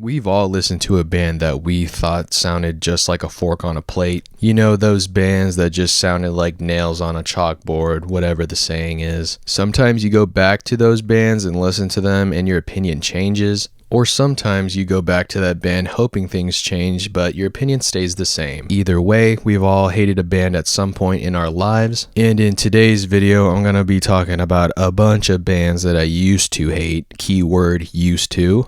We've all listened to a band that we thought sounded just like a fork on a plate. You know, those bands that just sounded like nails on a chalkboard, whatever the saying is. Sometimes you go back to those bands and listen to them and your opinion changes. Or sometimes you go back to that band hoping things change, but your opinion stays the same. Either way, we've all hated a band at some point in our lives. And in today's video, I'm going to be talking about a bunch of bands that I used to hate. Keyword used to.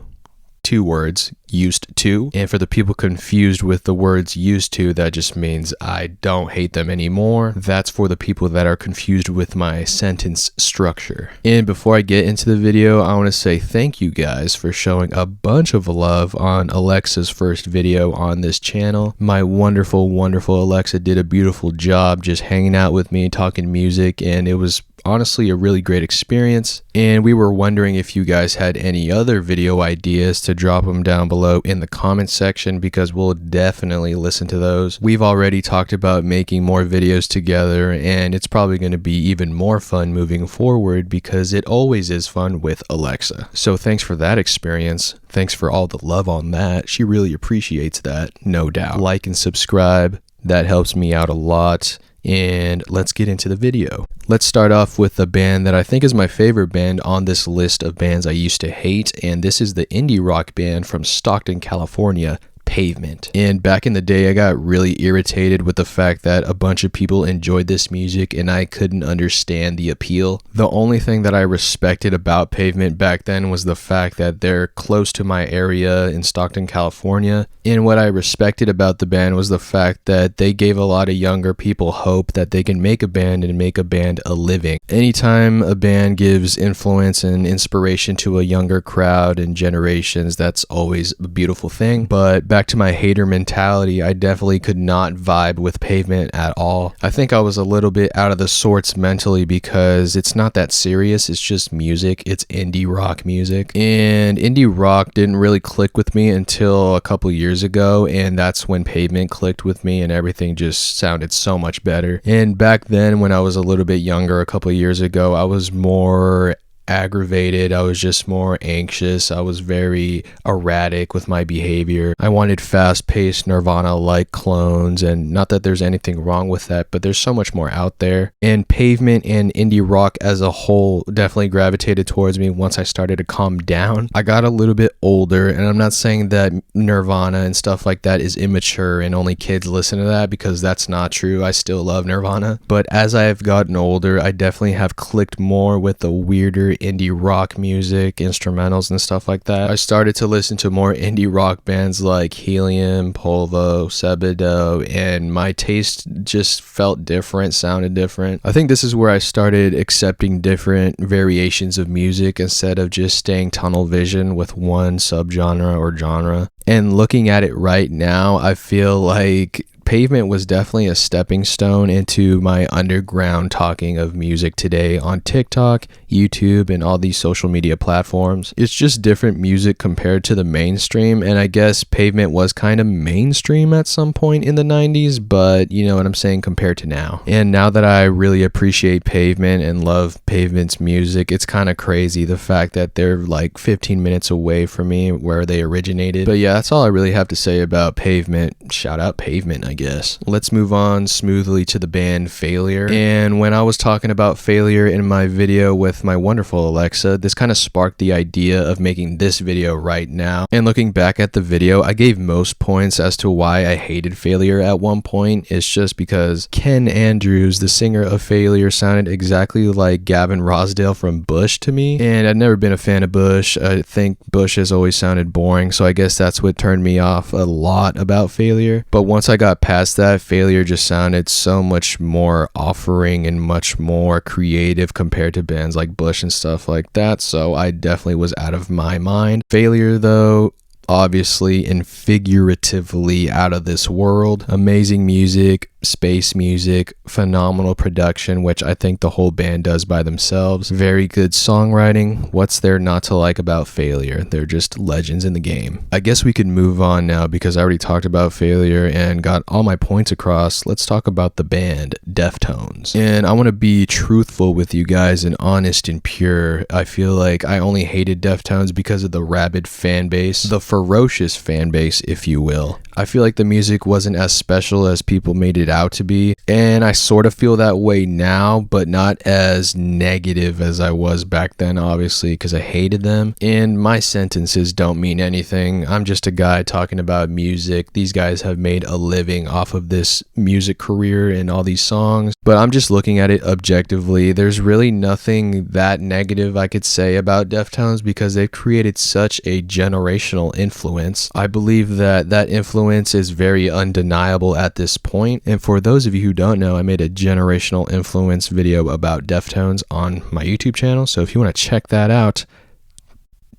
2 words, used to. And for the people confused with the words used to, that just means I don't hate them anymore. That's for the people that are confused with my sentence structure. And before I get into the video, I want to say thank you guys for showing a bunch of love on Alexa's first video on this channel. My wonderful, wonderful Alexa did a beautiful job just hanging out with me, talking music, and it was honestly a really great experience. And we were wondering if you guys had any other video ideas to drop them down below in the comment section, because we'll definitely listen to those. We've already talked about making more videos together, and it's probably going to be even more fun moving forward because it always is fun with Alexa. So thanks for that experience. Thanks for all the love on that. She really appreciates that, no doubt. Like and subscribe. That helps me out a lot. And let's get into the video. Let's start off with a band that I think is my favorite band on this list of bands I used to hate, and this is the indie rock band from Stockton, California, Pavement. And back in the day, I got really irritated with the fact that a bunch of people enjoyed this music and I couldn't understand the appeal. The only thing that I respected about Pavement back then was the fact that they're close to my area in Stockton, California. And what I respected about the band was the fact that they gave a lot of younger people hope that they can make a band and make a band a living. Anytime a band gives influence and inspiration to a younger crowd and generations, that's always a beautiful thing. But back to my hater mentality, I definitely could not vibe with Pavement at all. I think I was a little bit out of the sorts mentally because it's not that serious, it's just music, it's indie rock music. And indie rock didn't really click with me until a couple years ago, and that's when Pavement clicked with me and everything just sounded so much better. And back then, when I was a little bit younger, a couple years ago, I was more aggravated. I was just more anxious. I was very erratic with my behavior. I wanted fast-paced Nirvana-like clones, and not that there's anything wrong with that, but there's so much more out there. And Pavement and indie rock as a whole definitely gravitated towards me once I started to calm down. I got a little bit older, and I'm not saying that Nirvana and stuff like that is immature and only kids listen to that, because that's not true. I still love Nirvana. But as I have gotten older, I definitely have clicked more with the weirder indie rock music, instrumentals and stuff like that. I started to listen to more indie rock bands like Helium, Polvo, Sebadoh, and my taste just felt different, sounded different. I think this is where I started accepting different variations of music instead of just staying tunnel vision with one subgenre or genre. And looking at it right now, I feel like Pavement was definitely a stepping stone into my underground talking of music today on TikTok, YouTube, and all these social media platforms. It's just different music compared to the mainstream, and I guess Pavement was kind of mainstream at some point in the 90s, but you know what I'm saying, compared to now. And now that I really appreciate Pavement and love Pavement's music, it's kind of crazy the fact that they're like 15 minutes away from me where they originated. But yeah, that's all I really have to say about Pavement. Shout out Pavement, I guess. Let's move on smoothly to the band Failure. And when I was talking about Failure in my video with my wonderful Alexa, this kind of sparked the idea of making this video right now. And looking back at the video, I gave most points as to why I hated Failure at one point. It's just because Ken Andrews, the singer of Failure, sounded exactly like Gavin Rossdale from Bush to me. And I've never been a fan of Bush. I think Bush has always sounded boring, so I guess that's what turned me off a lot about Failure. But once I got past that, Failure just sounded so much more offering and much more creative compared to bands like Bush and stuff like that, so I definitely was out of my mind. Failure, though, obviously and figuratively out of this world. Amazing music, space music, phenomenal production, which I think the whole band does by themselves. Very good songwriting. What's there not to like about Failure? They're just legends in the game. I guess we could move on now because I already talked about Failure and got all my points across. Let's talk about the band, Deftones. And I want to be truthful with you guys and honest and pure. I feel like I only hated Deftones because of the rabid fan base, the ferocious fan base, if you will. I feel like the music wasn't as special as people made it out to be, and I sort of feel that way now, but not as negative as I was back then, obviously, because I hated them. And my sentences don't mean anything. I'm just a guy talking about music. These guys have made a living off of this music career and all these songs, but I'm just looking at it objectively. There's really nothing that negative I could say about Deftones because they've created such a generational influence. I believe that influence is very undeniable at this point. And for those of you who don't know, I made a generational influence video about Deftones on my YouTube channel. So if you want to check that out,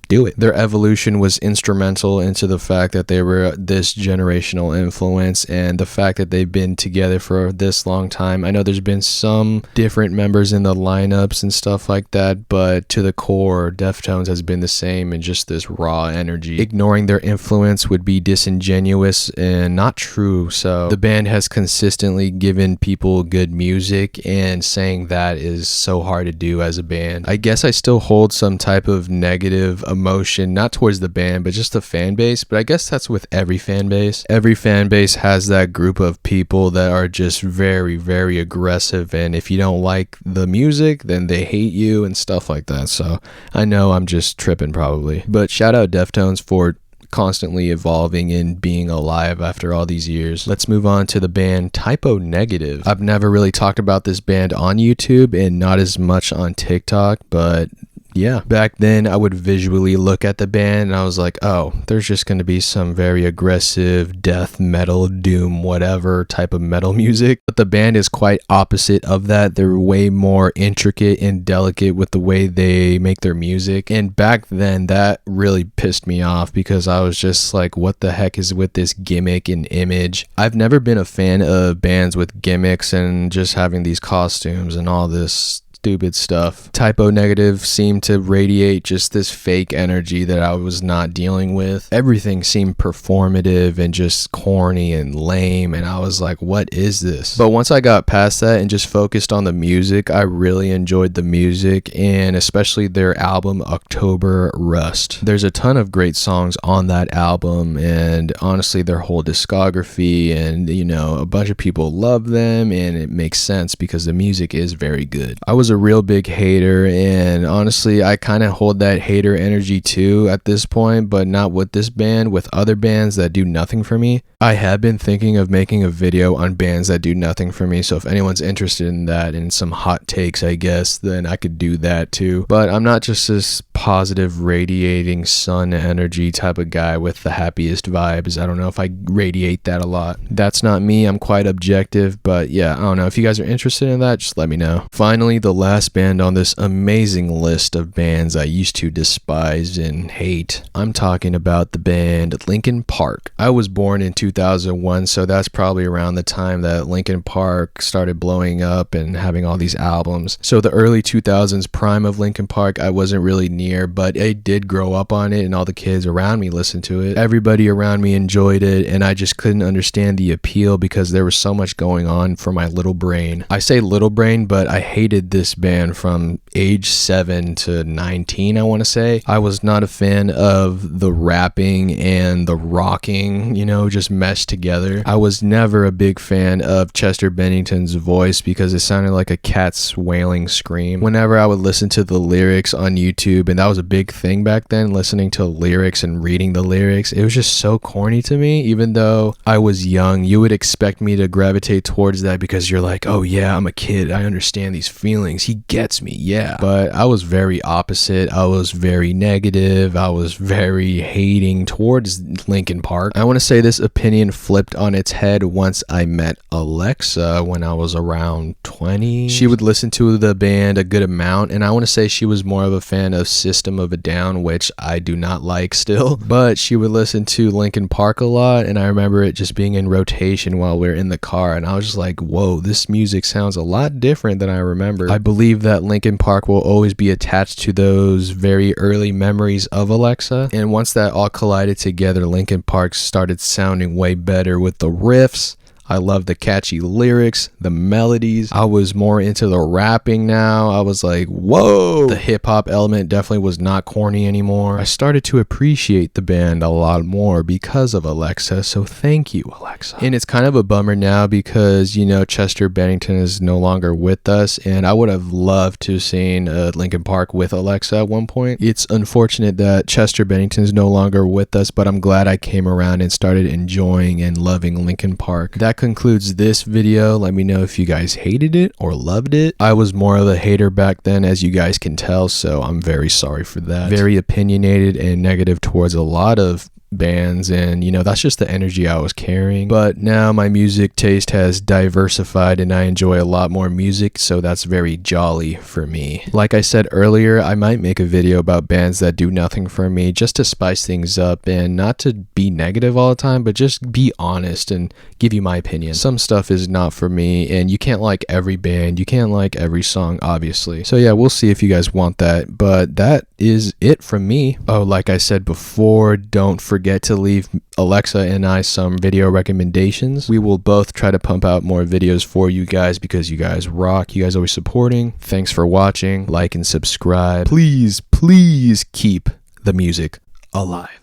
do it. Their evolution was instrumental into the fact that they were this generational influence and the fact that they've been together for this long time. I know there's been some different members in the lineups and stuff like that, but to the core, Deftones has been the same and just this raw energy. Ignoring their influence would be disingenuous and not true. So the band has consistently given people good music, and saying that is so hard to do as a band. I guess I still hold some type of negative emotion, not towards the band, but just the fan base. But I guess that's with every fan base. Every fan base has that group of people that are just very, very aggressive. And if you don't like the music, then they hate you and stuff like that. So I know I'm just tripping probably. But shout out Deftones for constantly evolving and being alive after all these years. Let's move on to the band Typo Negative. I've never really talked about this band on YouTube and not as much on TikTok, but yeah, back then I would visually look at the band and I was like, oh, there's just going to be some very aggressive death metal, doom, whatever type of metal music. But the band is quite opposite of that. They're way more intricate and delicate with the way they make their music. And back then that really pissed me off because I was just like, what the heck is with this gimmick and image? I've never been a fan of bands with gimmicks and just having these costumes and all this stupid stuff. Typo Negative seemed to radiate just this fake energy that I was not dealing with. Everything seemed performative and just corny and lame, and I was like, what is this? But once I got past that and just focused on the music, I really enjoyed the music, and especially their album October Rust. There's a ton of great songs on that album, and honestly their whole discography, and you know, a bunch of people love them, and it makes sense because the music is very good. I was a real big hater, and honestly I kind of hold that hater energy too at this point, but not with this band, with other bands that do nothing for me. I have been thinking of making a video on bands that do nothing for me, so if anyone's interested in that and some hot takes, I guess, then I could do that too. But I'm not just this positive radiating sun energy type of guy with the happiest vibes. I don't know if I radiate that a lot. That's not me. I'm quite objective, but yeah, I don't know. If you guys are interested in that, just let me know. Finally, the last band on this amazing list of bands I used to despise and hate. I'm talking about the band Linkin Park. I was born in 2001, so that's probably around the time that Linkin Park started blowing up and having all these albums. So the early 2000s prime of Linkin Park I wasn't really near, but I did grow up on it and all the kids around me listened to it. Everybody around me enjoyed it, and I just couldn't understand the appeal because there was so much going on for my little brain. I say little brain, but I hated this band from age 7 to 19, I want to say. I was not a fan of the rapping and the rocking, you know, just meshed together. I was never a big fan of Chester Bennington's voice because it sounded like a cat's wailing scream. Whenever I would listen to the lyrics on YouTube, and that was a big thing back then, listening to lyrics and reading the lyrics, it was just so corny to me. Even though I was young, you would expect me to gravitate towards that because you're like, oh yeah, I'm a kid, I understand these feelings feelings. He gets me, yeah. But I was very opposite. I was very negative. I was very hating towards Linkin Park. I want to say this opinion flipped on its head once I met Alexa when I was around 20. She would listen to the band a good amount, and I want to say she was more of a fan of System of a Down, which I do not like still. But she would listen to Linkin Park a lot, and I remember it just being in rotation while we were in the car, and I was just like, whoa, this music sounds a lot different than I remember. I believe that Linkin Park will always be attached to those very early memories of Alexa, and once that all collided together, Linkin Park started sounding way better with the riffs. I love the catchy lyrics, the melodies. I was more into the rapping now. I was like, whoa. The hip hop element definitely was not corny anymore. I started to appreciate the band a lot more because of Alexa. So thank you, Alexa. And it's kind of a bummer now because, you know, Chester Bennington is no longer with us. And I would have loved to have seen Linkin Park with Alexa at one point. It's unfortunate that Chester Bennington is no longer with us, but I'm glad I came around and started enjoying and loving Linkin Park. That concludes this video. Let me know if you guys hated it or loved it. I was more of a hater back then, as you guys can tell, so I'm very sorry for that. Very opinionated and negative towards a lot of bands, and you know, that's just the energy I was carrying. But now my music taste has diversified and I enjoy a lot more music, so that's very jolly for me. Like I said earlier, I might make a video about bands that do nothing for me, just to spice things up and not to be negative all the time, but just be honest and give you my opinion. Some stuff is not for me, and you can't like every band, you can't like every song, obviously. So yeah, we'll see if you guys want that, but that is it from me. Oh, like I said before, don't forget to leave Alexa and I some video recommendations. We will both try to pump out more videos for you guys because you guys rock. You guys always supporting. Thanks for watching. Like and subscribe. Please, please keep the music alive.